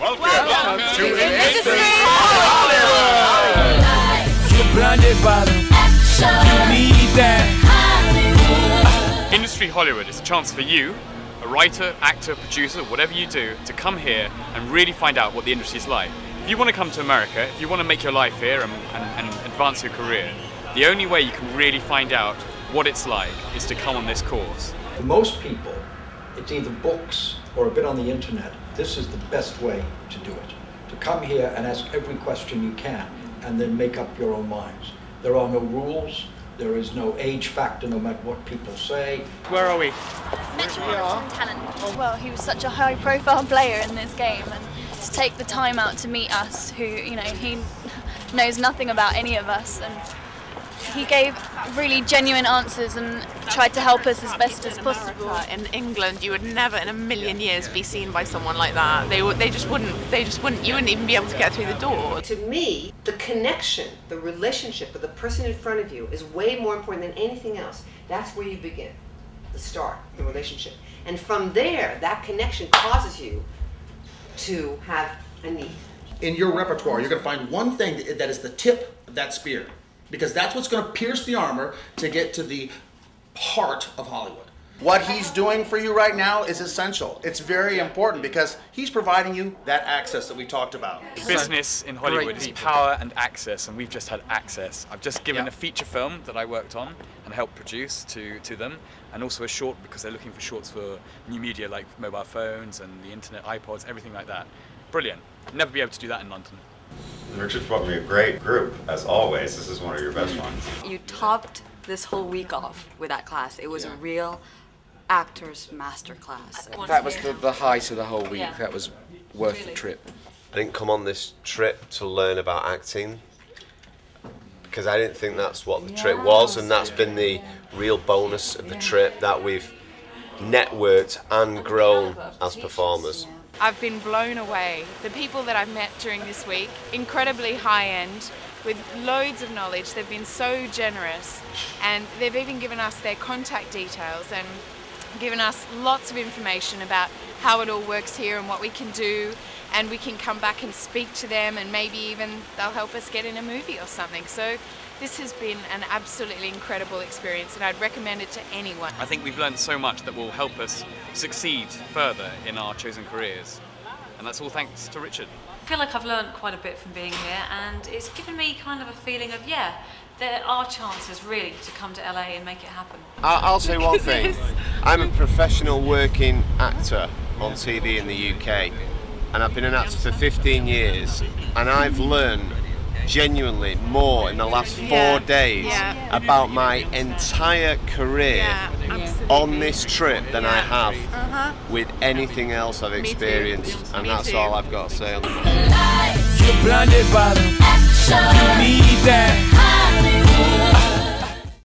Welcome to Industry Hollywood. Industry Hollywood is a chance for you, a writer, actor, producer, whatever you do, to come here and really find out what the industry is like. If you want to come to America, if you want to make your life here and advance your career, the only way you can really find out what it's like is to come on this course. For most people, it's either books or a bit on the internet. This is the best way to do it. To come here and ask every question you can and then make up your own minds. There are no rules. There is no age factor, no matter what people say. Where are we? Metropolitan Talent. Well, he was such a high-profile player in this game, and to take the time out to meet us, who, you know, he knows nothing about any of us, and he gave really genuine answers and tried to help us as best as possible. In England, you would never in a million years be seen by someone like that. They just wouldn't. You wouldn't even be able to get through the door. To me, the connection, the relationship with the person in front of you is way more important than anything else. That's where you begin, the start, the relationship. And from there, that connection causes you to have a need. In your repertoire, you're going to find one thing that is the tip of that spear, because that's what's going to pierce the armor to get to the heart of Hollywood. What he's doing for you right now is essential. It's very important because he's providing you that access that we talked about. Business in Hollywood is power and access, and we've just had access. I've just given a feature film that I worked on and helped produce to them, and also a short because they're looking for shorts for new media like mobile phones and the internet, iPods, everything like that. Brilliant. Never be able to do that in London. Richard's brought me a great group, as always. This is one of your best ones. You topped this whole week off with that class. It was a real actor's masterclass. That was the height of the whole week. That was worth the trip. I didn't come on this trip to learn about acting, because I didn't think that's what the trip was, and that's been the real bonus of the trip, that we've networked and grown as performers. I've been blown away. The people that I've met during this week, incredibly high-end, with loads of knowledge. They've been so generous, and they've even given us their contact details and given us lots of information about how it all works here and what we can do, and we can come back and speak to them, and maybe even they'll help us get in a movie or something. So this has been an absolutely incredible experience, and I'd recommend it to anyone. I think we've learned so much that will help us succeed further in our chosen careers, and that's all thanks to Richard. I feel like I've learned quite a bit from being here, and it's given me kind of a feeling of, yeah, there are chances really to come to LA and make it happen. I'll say one thing. I'm a professional working actor on TV in the UK, and I've been an actor for 15 years, and I've learned genuinely more in the last 4 days about my entire career on this trip than I have with anything else I've experienced, and that's all I've got to say on the matter.